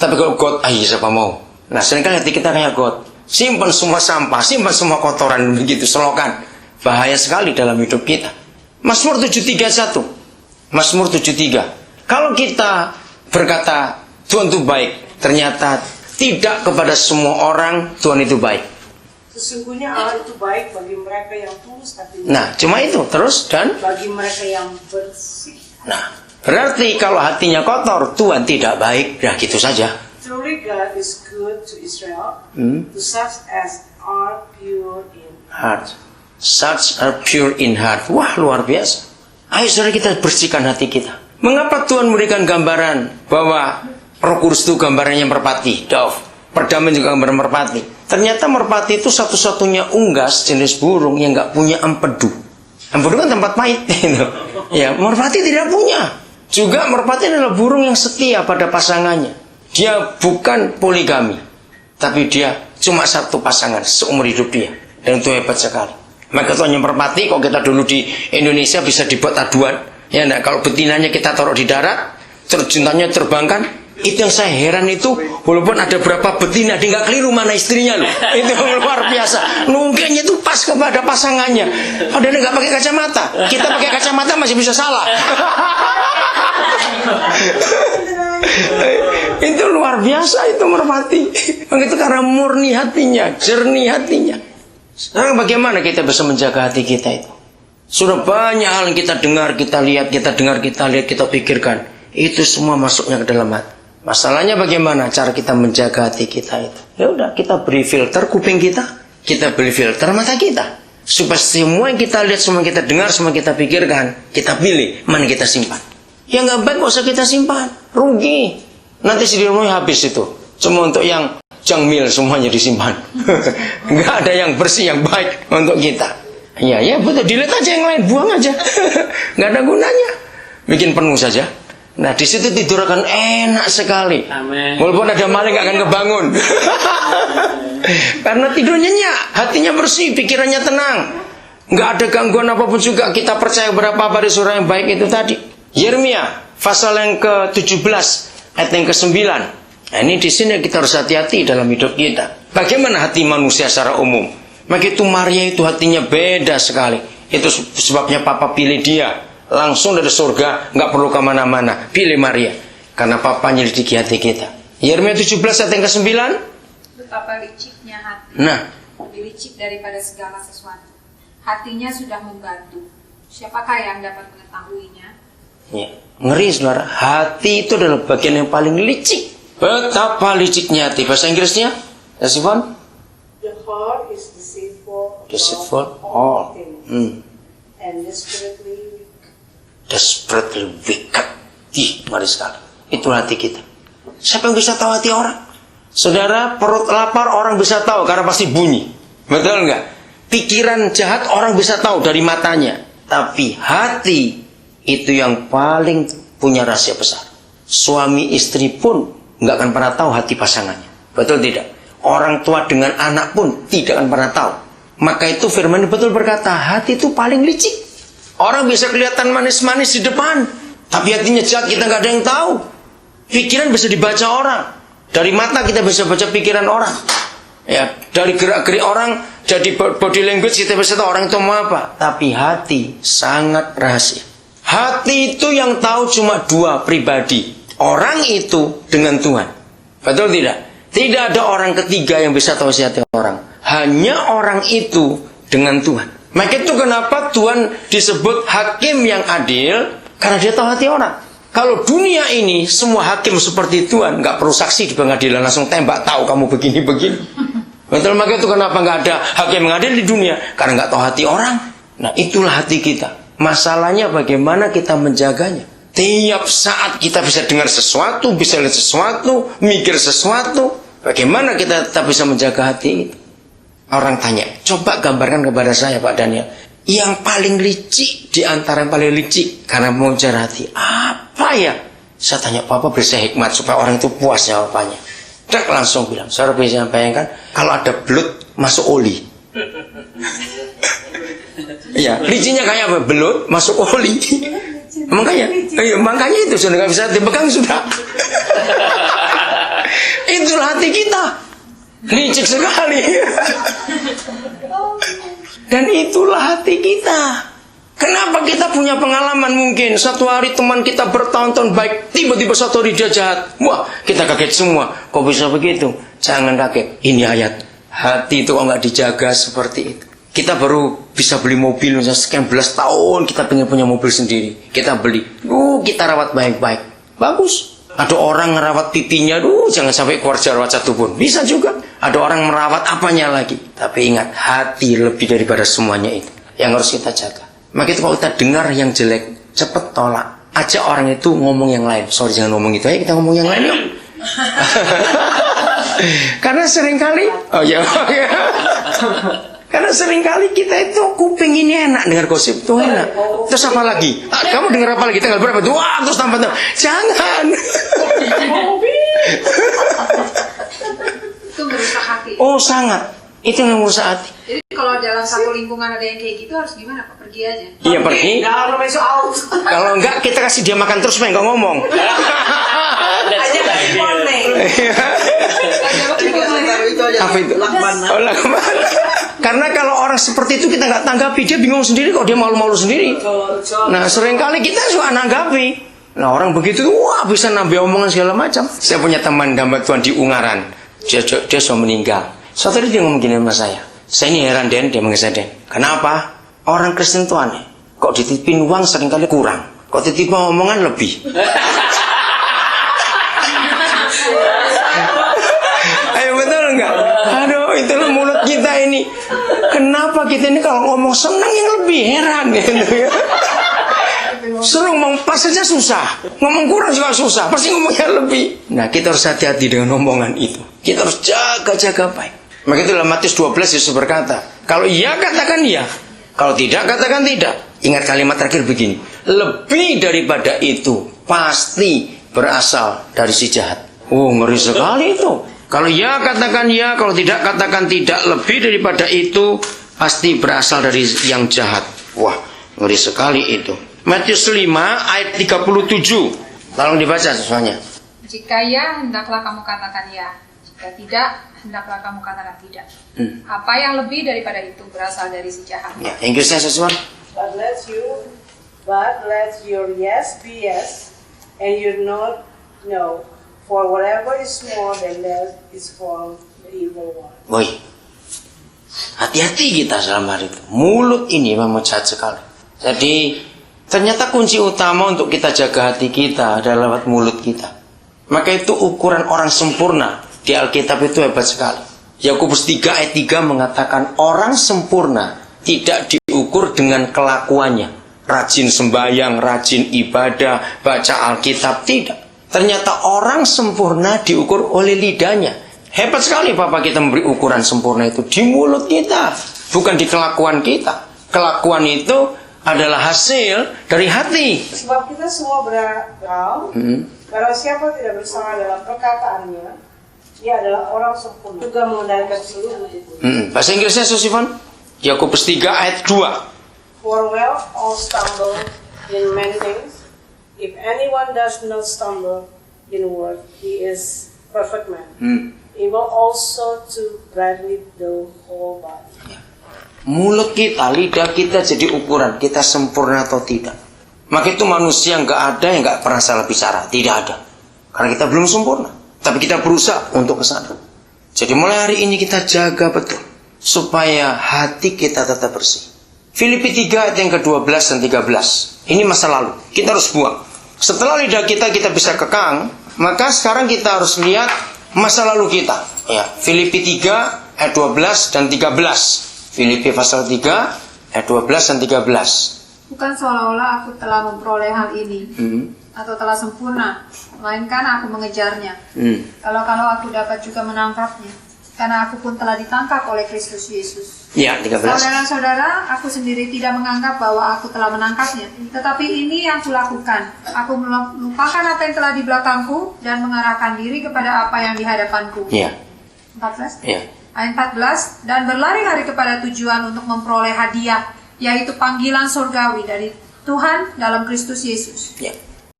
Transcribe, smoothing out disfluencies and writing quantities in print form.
Tapi kalau got, siapa mau? Nah, seringkali hati kita kayak got. Simpan semua sampah, simpan semua kotoran, begitu, selokan. Bahaya sekali dalam hidup kita. Mazmur 731. Mazmur 73. Kalau kita berkata, Tuhan itu baik, ternyata tidak kepada semua orang Tuhan itu baik. Sesungguhnya Allah itu baik bagi mereka yang tulus hatinya. Nah, cuma itu. Terus, dan? Bagi mereka yang bersih. Nah, berarti kalau hatinya kotor, Tuhan tidak baik. Nah, gitu saja. Truly God is good to Israel, to such as are pure in heart. Such are pure in heart. Wah, luar biasa. Ayo saudara, kita bersihkan hati kita. Mengapa Tuhan memberikan gambaran bahwa Roh Kudus itu gambarannya merpati, dove. Perdamaian juga gambaran merpati. Ternyata merpati itu satu-satunya unggas jenis burung yang nggak punya empedu. Empedu kan tempat pahit. Ya, merpati tidak punya. Juga merpati adalah burung yang setia pada pasangannya. Dia bukan poligami, tapi dia cuma satu pasangan seumur hidup dia. Dan itu hebat sekali. Maka tuanya merpati, kalau kita dulu di Indonesia bisa dibuat aduan. Ya, nah, kalau betinanya kita taruh di darat, terjuntanya terbangkan. Itu yang saya heran itu, walaupun ada berapa betina, dia nggak keliru mana istrinya loh. Itu luar biasa. Nunggunya itu pas kepada pasangannya. Padahal nggak pakai kacamata. Kita pakai kacamata masih bisa salah. Itu luar biasa itu merpati. Itu karena murni hatinya, jernih hatinya. Sekarang bagaimana kita bisa menjaga hati kita itu? Sudah banyak hal yang kita dengar, kita lihat, kita dengar, kita lihat, kita pikirkan. Itu semua masuknya ke dalam hati. Masalahnya bagaimana cara kita menjaga hati kita itu? Ya udah, kita beri filter kuping kita beri filter mata kita. Supaya semua yang kita lihat, semua yang kita dengar, semua yang kita pikirkan, kita pilih mana kita simpan. Yang nggak baik nggak usah kita simpan, rugi. Nanti si rumahnya habis itu. Cuma untuk yang jangmil semuanya disimpan. Nggak ada yang bersih, yang baik untuk kita. Ya betul, delete aja yang lain, buang aja. Nggak ada gunanya. Bikin penuh saja. Nah, di situ tidur akan enak sekali. Amin. Walaupun ada maling nggak akan kebangun. Karena tidur nyenyak, hatinya bersih, pikirannya tenang. Nggak ada gangguan apapun juga. Kita percaya berapa pada surah yang baik itu tadi. Yeremia pasal yang ke-17 ayat yang ke-9. Nah, ini di sini kita harus hati-hati dalam hidup kita. Bagaimana hati manusia secara umum? Maka itu Maria itu hatinya beda sekali. Itu sebabnya Papa pilih dia. Langsung dari surga, nggak perlu kemana-mana. Pilih Maria. Karena Papa nyelidiki hati kita. Yeremia 17 ayat yang ke-9. Betapa liciknya hati. Nah, lebih licik daripada segala sesuatu. Hatinya sudah membantu. Siapakah yang dapat mengetahuinya? ya, ngeri saudara. Hati itu adalah bagian yang paling licik. Betapa liciknya hati. Bahasa Inggrisnya? Sifon? The heart is deceitful Deceitful above all all. things, and desperately weak. Desperately wicked. Ngeri sekali. Itu hati kita. Siapa yang bisa tahu hati orang? Saudara, perut lapar orang bisa tahu karena pasti bunyi. Betul enggak? Pikiran jahat orang bisa tahu dari matanya. Tapi hati itu yang paling punya rahasia besar. Suami istri pun nggak akan pernah tahu hati pasangannya. Betul tidak? Orang tua dengan anak pun tidak akan pernah tahu. Maka itu firman betul berkata, hati itu paling licik. Orang bisa kelihatan manis-manis di depan, tapi hatinya jahat, kita nggak ada yang tahu. Pikiran bisa dibaca orang. Dari mata kita bisa baca pikiran orang. Ya, dari gerak-gerik orang, jadi body language kita bisa tahu orang itu mau apa. Tapi hati sangat rahasia. Hati itu yang tahu cuma dua pribadi. Orang itu dengan Tuhan. Betul tidak? Tidak ada orang ketiga yang bisa tahu isi hati orang. Hanya orang itu dengan Tuhan. Maka itu kenapa Tuhan disebut hakim yang adil, karena dia tahu hati orang. Kalau dunia ini semua hakim seperti Tuhan, nggak perlu saksi di pengadilan, langsung tembak, tahu kamu begini-begini. Betul, maka itu kenapa nggak ada hakim yang adil di dunia? Karena nggak tahu hati orang. Nah, itulah hati kita. Masalahnya bagaimana kita menjaganya. Tiap saat kita bisa dengar sesuatu, bisa lihat sesuatu, mikir sesuatu. Bagaimana kita tetap bisa menjaga hati itu? Orang tanya, coba gambarkan kepada saya Pak Daniel, yang paling licik di antara yang paling licik karena mengejar hati, apa ya? Saya tanya, Papa beri saya hikmat supaya orang itu puas jawabannya. Dek langsung bilang, saudara bisa bayangkan kalau ada belut masuk oli. Iya, liciknya kayak apa? Belut masuk oli. Makanya itu sudah nggak bisa dipegang sudah. Itulah hati kita. Licik sekali. Dan itulah hati kita. Kenapa kita punya pengalaman mungkin satu hari teman kita bertahun-tahun baik, tiba-tiba satu hari dia jahat. Wah, kita kaget semua. Kok bisa begitu? Jangan kaget. Ini ayat. Hati itu kok nggak dijaga seperti itu. Kita baru bisa beli mobil misalnya sekian belas tahun, kita pengen punya mobil sendiri. Kita beli. Kita rawat baik-baik. Bagus. Ada orang merawat pipinya, jangan sampai keluar jerawat satu pun. Bisa juga. Ada orang merawat apanya lagi. Tapi ingat, hati lebih daripada semuanya itu yang harus kita jaga. Maka itu kalau kita dengar yang jelek, cepet tolak. Ajak orang itu ngomong yang lain. Sorry, jangan ngomong itu. Ayo kita ngomong yang lain yuk. Karena seringkali, karena seringkali kita itu kuping ini enak dengar gosip itu enak. Terus apa lagi? Kamu dengar apa lagi? Tanggal berapa? Wah, terus tambah. Jangan. Itu merusak hati. Oh, sangat. Itu yang merusak hati. Jadi kalau dalam satu lingkungan ada yang kayak gitu harus gimana Pak? Pergi aja. Iya, pergi. Kalau enggak kita kasih dia makan terus supaya enggak ngomong. Apa itu? Oh, lakban. Karena kalau orang seperti itu kita nggak tanggapi, dia bingung sendiri kok, dia malu-malu sendiri. Nah, seringkali kita suka nanggapi. Nah, orang begitu, wah bisa nambah omongan segala macam. Saya punya teman hamba Tuhan di Ungaran, dia sudah meninggal. Suatu hari dia ngomong gini sama saya ini heran Den, dia mengisah Den. Kenapa? Orang Kristen tuh aneh. Kok dititipin uang seringkali kurang, kok titipin omongan lebih. Ayo betul enggak? Aduh, itulah mulut kita ini. Kenapa kita ini kalau ngomong senang yang lebih heran gitu ya. Suruh ngomong pas saja susah, ngomong kurang juga susah, pasti ngomongnya lebih. Nah, kita harus hati-hati dengan omongan itu. Kita harus jaga-jaga baik. Maka itu dalam Matius 12 Yesus berkata, kalau iya katakan iya, kalau tidak katakan tidak. Ingat kalimat terakhir begini, lebih daripada itu pasti berasal dari si jahat. Oh, ngeri sekali itu. Kalau ya katakan ya, kalau tidak katakan tidak. Lebih daripada itu pasti berasal dari yang jahat. Wah, ngeri sekali itu. Matius 5 ayat 37. Tolong dibaca semuanya. Jika ya, hendaklah kamu katakan ya. Jika tidak, hendaklah kamu katakan tidak. Apa yang lebih daripada itu berasal dari si jahat. Ya, Inggrisnya sesuai. But let your yes be yes, and your no, no. For whatever is more than that is from the evil one. Woi, hati-hati kita selama hari itu. Mulut ini memang jahat sekali. Jadi, ternyata kunci utama untuk kita jaga hati kita adalah lewat mulut kita. Maka itu ukuran orang sempurna. Di Alkitab itu hebat sekali. Yakobus 3 ayat 3 mengatakan orang sempurna tidak diukur dengan kelakuannya. Rajin sembahyang, rajin ibadah, baca Alkitab, tidak. Ternyata orang sempurna diukur oleh lidahnya. Hebat sekali Bapak kita memberi ukuran sempurna itu di mulut kita, bukan di kelakuan kita. Kelakuan itu adalah hasil dari hati. Sebab kita semua beragam, kalau siapa tidak bersalah dalam perkataannya, dia adalah orang sempurna, juga mengendalikan seluruh tubuh. Bahasa Inggrisnya Susifan, Yakobus 3 ayat 2. For well all stumble in many things. If anyone does not stumble in word, he is perfect man. Able also to rightly the whole body. Mulut kita, lidah kita jadi ukuran kita sempurna atau tidak. Maka itu manusia nggak ada yang nggak pernah salah bicara, tidak ada. Karena kita belum sempurna. Tapi kita berusaha untuk kesana. Jadi mulai hari ini kita jaga betul supaya hati kita tetap bersih. Filipi 3 ayat yang ke-12 dan 13. Ini masa lalu. Kita harus buang. Setelah lidah kita bisa kekang, maka sekarang kita harus lihat masa lalu kita. Ya, Filipi 3 ayat 12 dan 13. Filipi pasal 3 ayat 12 dan 13. Bukan seolah-olah aku telah memperoleh hal ini atau telah sempurna, melainkan aku mengejarnya. Kalau aku dapat juga menangkapnya, karena aku pun telah ditangkap oleh Kristus Yesus. Ya, 13. Saudara-saudara, aku sendiri tidak menganggap bahwa aku telah menangkapnya, tetapi ini yang kulakukan. Aku melupakan apa yang telah di belakangku dan mengarahkan diri kepada apa yang di hadapanku. Ya. 14. Ya. Ayat 14, dan berlari-lari kepada tujuan untuk memperoleh hadiah, yaitu panggilan surgawi dari Tuhan dalam Kristus Yesus. Ya.